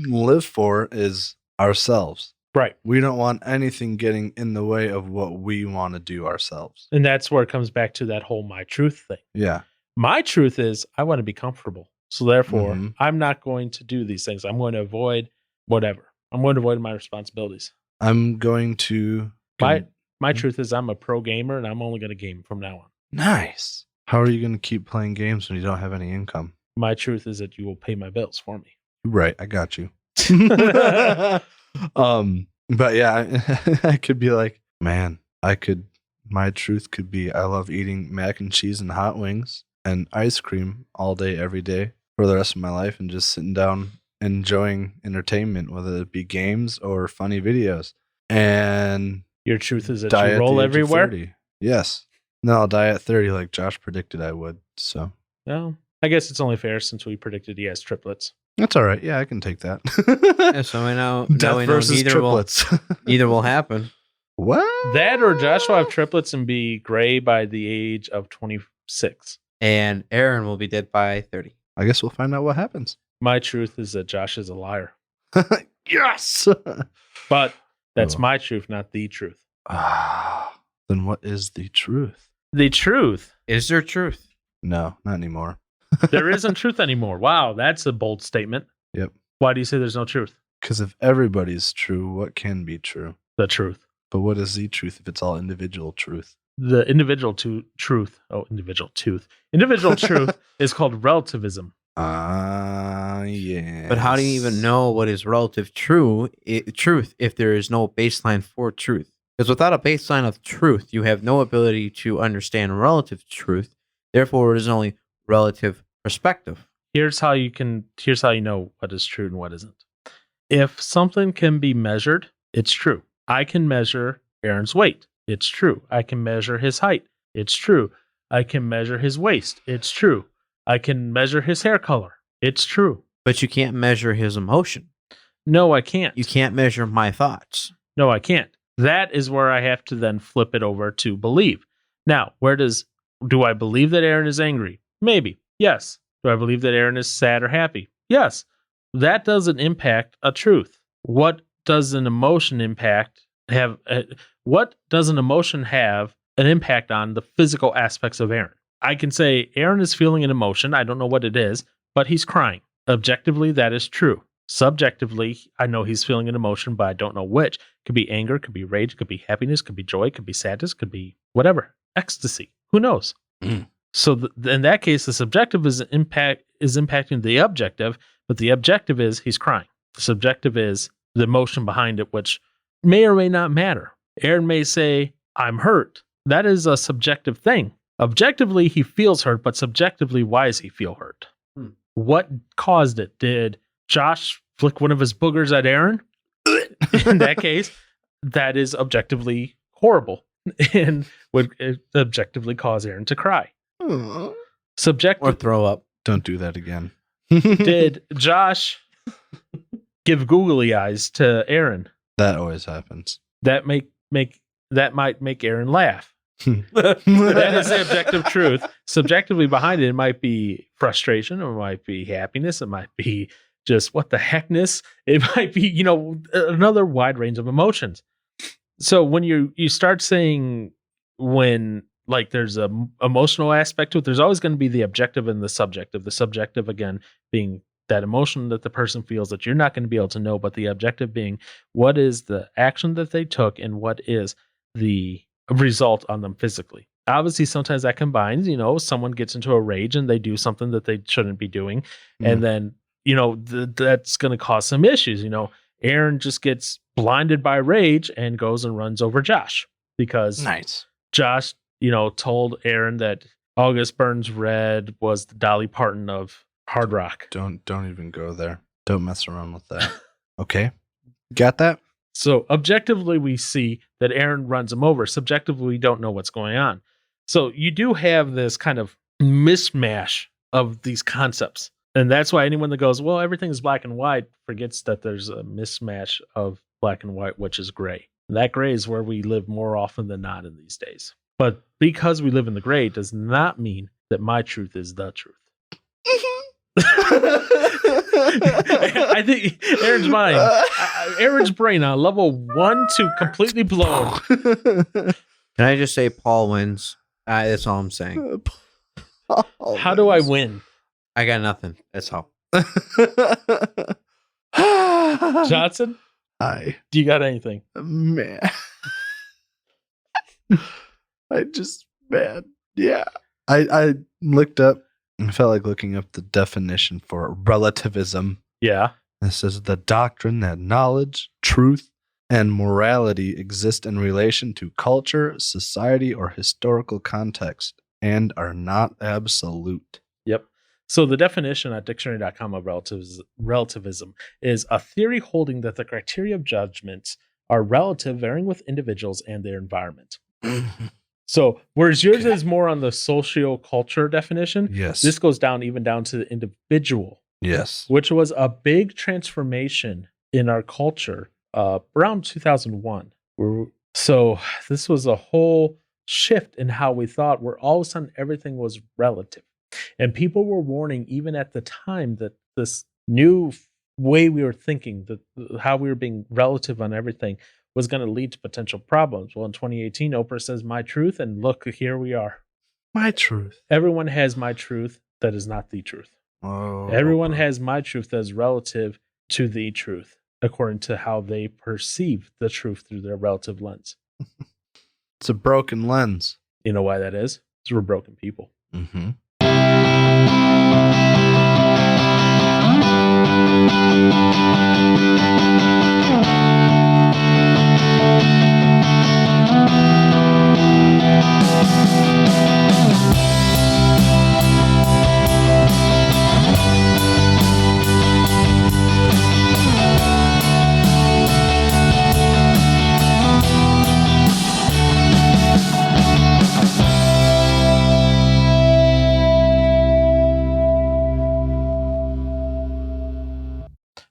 live for is ourselves. Right. We don't want anything getting in the way of what we want to do ourselves. And that's where it comes back to that whole my truth thing. Yeah. My truth is I want to be comfortable. So therefore, Mhm. I'm not going to do these things. I'm going to avoid whatever. I'm going to avoid my responsibilities. I'm going to. My truth is I'm a pro gamer and I'm only going to game from now on. Nice. How are you going to keep playing games when you don't have any income? My truth is that you will pay my bills for me. Right. I got you. But yeah, I could be like, man, my truth could be I love eating mac and cheese and hot wings and ice cream all day, every day for the rest of my life and just sitting down enjoying entertainment, whether it be games or funny videos. And Your truth is that die you at roll the age of everywhere. 30. Yes. No, I'll die at 30 like Josh predicted I would. So No, I guess it's only fair since we predicted he has triplets. that's all right. Yeah, I can take that. Yeah, so now Death we know versus triplets. neither will happen. What? That or Josh will have triplets and be gray by the age of 26. And Aaron will be dead by 30. I guess we'll find out what happens. My truth is that Josh is a liar. Yes. But that's Oh. my truth, not the truth. Then what is the truth? The truth. Is there truth? No, not anymore. There isn't truth anymore. Wow, that's a bold statement. Yep. Why do you say there's no truth? Because if everybody's true, what can be true? The truth. But what is the truth if it's all individual truth? The individual truth. Oh, individual truth. Individual truth is called relativism. Yeah. But how do you even know what is relative truth if there is no baseline for truth? Because without a baseline of truth, you have no ability to understand relative truth. Therefore, it is only relative perspective. Here's how you know what is true and what isn't. If something can be measured, it's true. I can measure Aaron's weight. It's true. I can measure his height. It's true. I can measure his waist. It's true. I can measure his hair color. It's true. But you can't measure his emotion. No, I can't. You can't measure my thoughts. No, I can't. That is where I have to then flip it over to believe. Now, do I believe that Aaron is angry? Maybe. Yes. Do I believe that Aaron is sad or happy? Yes. That doesn't impact a truth. What does an emotion have an impact on the physical aspects of Aaron? I can say Aaron is feeling an emotion. I don't know what it is, but he's crying. Objectively, that is true. Subjectively, I know he's feeling an emotion, but I don't know which. Could be anger, could be rage, could be happiness, could be joy, could be sadness, could be whatever. Ecstasy. Who knows? Mm. So in that case, the subjective is impacting the objective, but the objective is he's crying. The subjective is the emotion behind it, which may or may not matter. Aaron may say, I'm hurt. That is a subjective thing. Objectively, he feels hurt, but subjectively, why does he feel hurt? What caused it? Did Josh flick one of his boogers at Aaron? In that case, that is objectively horrible and would objectively cause Aaron to cry. Or Subjective. throw up. Don't do that again. Did Josh give googly eyes to Aaron? That always happens. That might make Aaron laugh. That is the objective truth. Subjectively behind it might be frustration, or it might be happiness, it might be just what the heckness. It might be, another wide range of emotions. So when you start saying when like there's a emotional aspect to it, there's always going to be the objective and the subjective. The subjective again being that emotion that the person feels that you're not going to be able to know, but the objective being what is the action that they took and what is the result on them physically. Obviously, sometimes that combines, someone gets into a rage and they do something that they shouldn't be doing. And then, that's going to cause some issues. Aaron just gets blinded by rage and goes and runs over Josh because Nice. Josh, told Aaron that August Burns Red was the Dolly Parton of hard rock. Don't even go there. Don't mess around with that. Okay. Got that? So objectively, we see that Aaron runs him over. Subjectively, we don't know what's going on. So you do have this kind of mishmash of these concepts. And that's why anyone that goes, well, everything is black and white, forgets that there's a mismatch of black and white, which is gray. And that gray is where we live more often than not in these days. But because we live in the gray does not mean that my truth is the truth. I think Aaron's mind, Aaron's brain on level 1 to completely blown. Can I just say Paul wins? That's all I'm saying. How do I win? I got nothing. That's all. Johnson, Hi, do you got anything? man. Yeah. I looked up. I felt like looking up the definition for relativism. Yeah. This is the doctrine that knowledge, truth, and morality exist in relation to culture, society, or historical context and are not absolute. Yep. So the definition at dictionary.com of relativism is a theory holding that the criteria of judgment are relative, varying with individuals and their environment. So whereas yours is more on the socio-culture definition, Yes. this goes down to the individual, Yes. which was a big transformation in our culture around 2001. So this was a whole shift in how we thought, where all of a sudden everything was relative. And people were warning even at the time that this new way we were thinking, that how we were being relative on everything, was going to lead to potential problems. Well, in 2018, Oprah says, "My truth," and look, here we are. My truth. Everyone has my truth that is not the truth. Oh, Everyone has my truth that is relative to the truth, according to how they perceive the truth through their relative lens. It's a broken lens. You know why that is? Because we're broken people. Mm-hmm.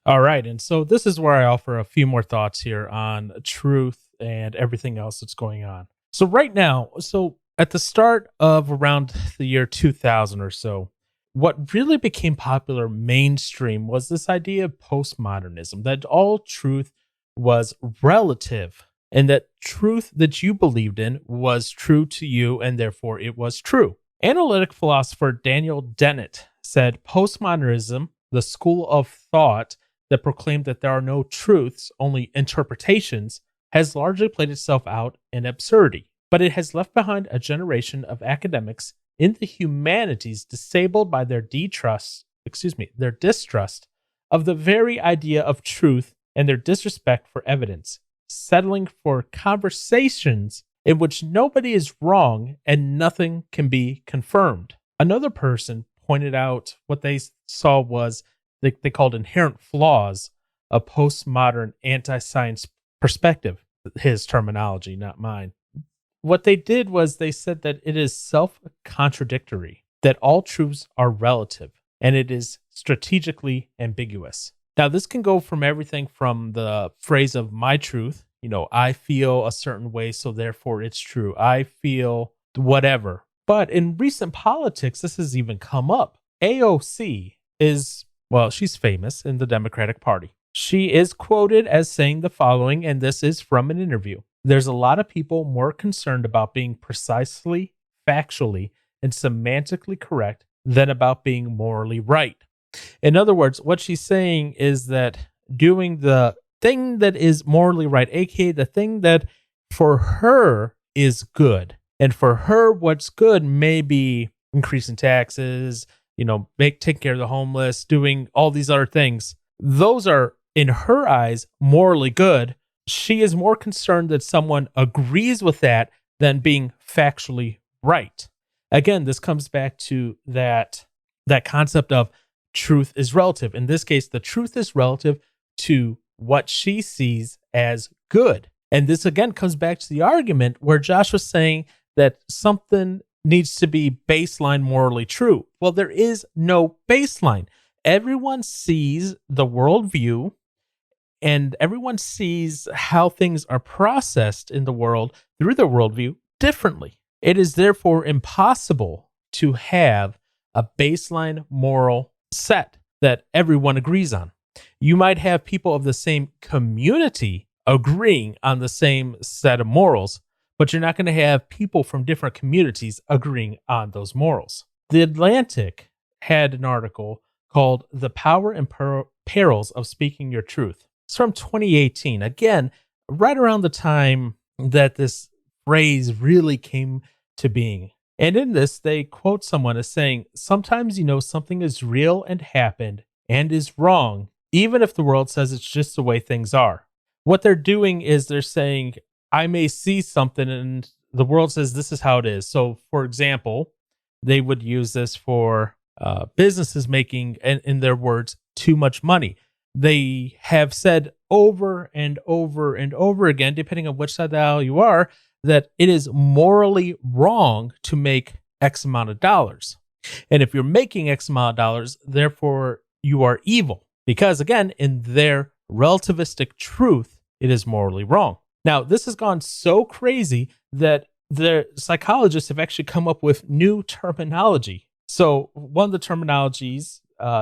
All right. And so this is where I offer a few more thoughts here on truth and everything else that's going on. So right now, at the start of around the year 2000 or so, what really became popular mainstream was this idea of postmodernism, that all truth was relative and that truth that you believed in was true to you and therefore it was true. Analytic philosopher Daniel Dennett said postmodernism, the school of thought that proclaimed that there are no truths, only interpretations, has largely played itself out in absurdity. But it has left behind a generation of academics in the humanities disabled by their distrust of the very idea of truth and their disrespect for evidence, settling for conversations in which nobody is wrong and nothing can be confirmed. Another person pointed out what they saw was they called inherent flaws of postmodern anti-science perspective. His terminology, not mine. What they did was they said that it is self-contradictory, that all truths are relative, and it is strategically ambiguous. Now, this can go from everything from the phrase of my truth, I feel a certain way, so therefore it's true. I feel whatever. But in recent politics, this has even come up. AOC is, she's famous in the Democratic Party. She is quoted as saying the following, and this is from an interview. There's a lot of people more concerned about being precisely, factually, and semantically correct than about being morally right. In other words, what she's saying is that doing the thing that is morally right, aka the thing that for her is good. And for her, what's good may be increasing taxes, taking care of the homeless, doing all these other things. Those are, in her eyes, morally good. She is more concerned that someone agrees with that than being factually right. Again, this comes back to that concept of truth is relative. In this case, the truth is relative to what she sees as good. And this again comes back to the argument where Josh was saying that something needs to be baseline morally true. Well, there is no baseline. Everyone sees the worldview and everyone sees how things are processed in the world through their worldview differently. It is therefore impossible to have a baseline moral set that everyone agrees on. You might have people of the same community agreeing on the same set of morals, but you're not going to have people from different communities agreeing on those morals. The Atlantic had an article called The Power and Perils of Speaking Your Truth. It's from 2018. Again, right around the time that this phrase really came to being. And in this, they quote someone as saying, "Sometimes you know something is real and happened and is wrong, even if the world says it's just the way things are." What they're doing is they're saying, I may see something and the world says this is how it is. So, for example, they would use this for businesses making, in their words, too much money. They have said over and over and over again, depending on which side of the aisle you are, that it is morally wrong to make X amount of dollars. And if you're making X amount of dollars, therefore you are evil. Because again, in their relativistic truth, it is morally wrong. Now, this has gone so crazy that the psychologists have actually come up with new terminology. So one of the terminologies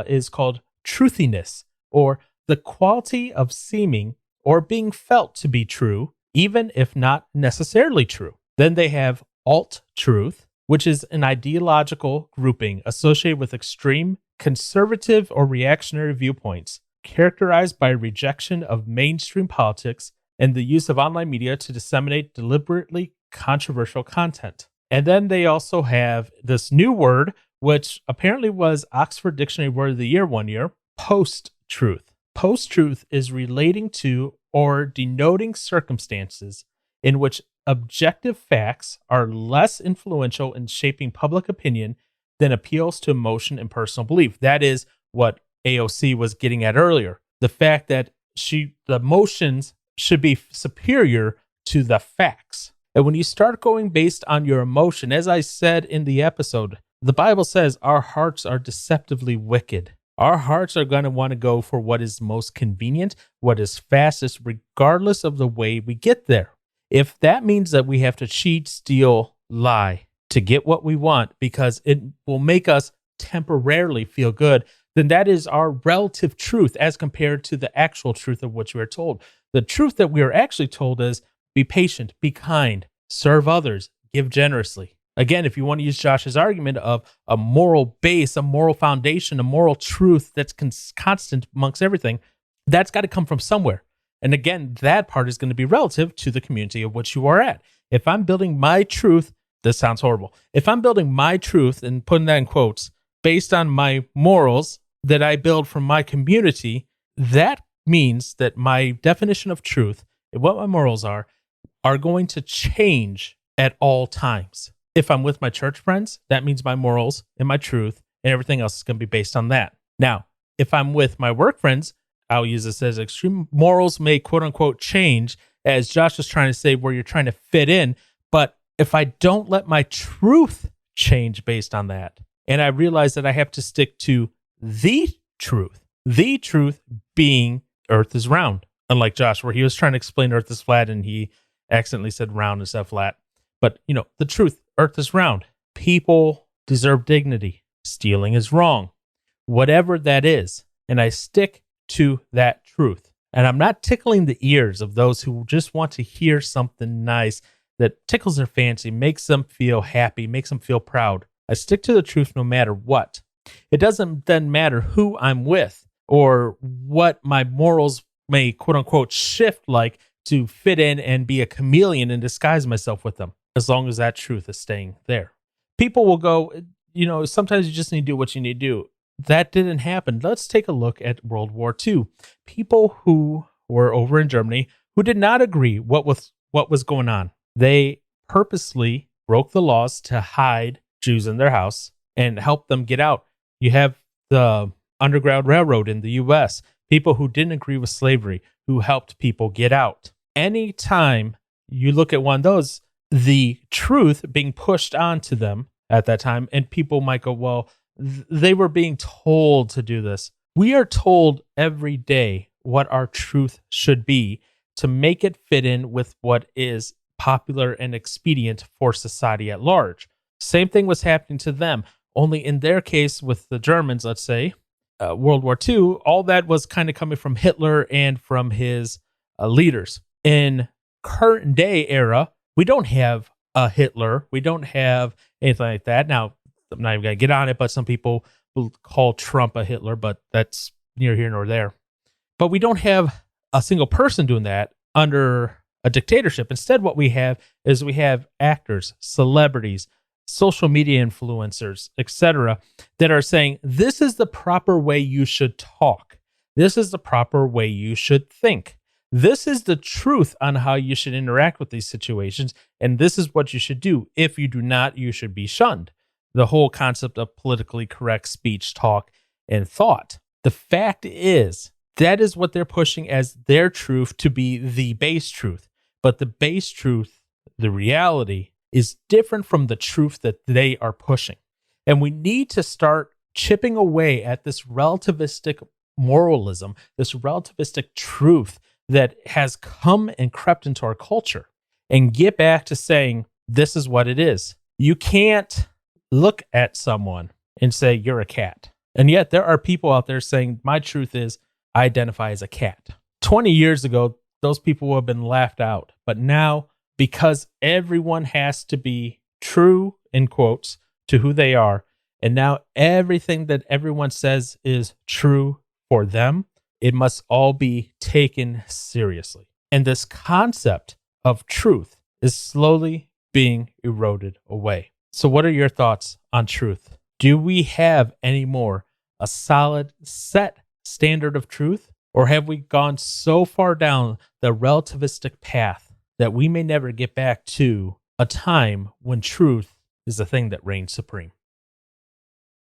is called truthiness, or the quality of seeming or being felt to be true, even if not necessarily true. Then they have alt-truth, which is an ideological grouping associated with extreme conservative or reactionary viewpoints, characterized by rejection of mainstream politics and the use of online media to disseminate deliberately controversial content. And then they also have this new word, which apparently was Oxford Dictionary Word of the Year one year, post-truth. Post-truth is relating to or denoting circumstances in which objective facts are less influential in shaping public opinion than appeals to emotion and personal belief. That is what AOC was getting at earlier. The fact that the emotions should be superior to the facts. And when you start going based on your emotion, as I said in the episode, the Bible says our hearts are deceptively wicked. Our hearts are going to want to go for what is most convenient, what is fastest, regardless of the way we get there. If that means that we have to cheat, steal, lie to get what we want because it will make us temporarily feel good, then that is our relative truth as compared to the actual truth of what we are told. The truth that we are actually told is be patient, be kind, serve others, give generously. Again, if you want to use Josh's argument of a moral base, a moral foundation, a moral truth that's constant amongst everything, that's got to come from somewhere. And again, that part is going to be relative to the community of which you are at. If I'm building my truth, this sounds horrible. If I'm building my truth and putting that in quotes based on my morals that I build from my community, that means that my definition of truth and what my morals are going to change at all times. If I'm with my church friends, that means my morals and my truth and everything else is going to be based on that. Now, if I'm with my work friends, I'll use this as extreme morals may quote unquote change, as Josh was trying to say, where you're trying to fit in. But if I don't let my truth change based on that, and I realize that I have to stick to the truth being Earth is round, unlike Josh, where he was trying to explain Earth is flat and he accidentally said round instead of flat. But, the truth, Earth is round. People deserve dignity. Stealing is wrong. Whatever that is. And I stick to that truth. And I'm not tickling the ears of those who just want to hear something nice that tickles their fancy, makes them feel happy, makes them feel proud. I stick to the truth no matter what. It doesn't then matter who I'm with or what my morals may quote unquote shift like to fit in and be a chameleon and disguise myself with them, as long as that truth is staying there. People will go, sometimes you just need to do what you need to do. That didn't happen. Let's take a look at World War II. People who were over in Germany who did not agree what was going on. They purposely broke the laws to hide Jews in their house and help them get out. You have the Underground Railroad in the U.S., people who didn't agree with slavery, who helped people get out. Anytime you look at one of those, the truth being pushed onto them at that time, and people might go, well, they were being told to do this. We are told every day what our truth should be to make it fit in with what is popular and expedient for society at large. Same thing was happening to them, only in their case with the Germans, let's say, World War II, all that was kind of coming from Hitler and from his leaders. In current day era, we don't have a Hitler. We don't have anything like that. Now, I'm not even going to get on it, but some people will call Trump a Hitler, but that's neither here nor there. But we don't have a single person doing that under a dictatorship. Instead, what we have is we have actors, celebrities, social media influencers, etc., that are saying, this is the proper way you should talk. This is the proper way you should think. This is the truth on how you should interact with these situations, and this is what you should do. If you do not, you should be shunned. The whole concept of politically correct speech, talk, and thought. The fact is, that is what they're pushing as their truth to be the base truth. But the base truth, the reality, is different from the truth that they are pushing. And we need to start chipping away at this relativistic moralism, this relativistic truth that has come and crept into our culture, and get back to saying, this is what it is. You can't look at someone and say, you're a cat. And yet there are people out there saying, my truth is, I identify as a cat. 20 years ago, those people would have been laughed out. But now, because everyone has to be true, in quotes, to who they are, and now everything that everyone says is true for them, it must all be taken seriously. And this concept of truth is slowly being eroded away. So what are your thoughts on truth? Do we have any more a solid set standard of truth? Or have we gone so far down the relativistic path that we may never get back to a time when truth is the thing that reigns supreme?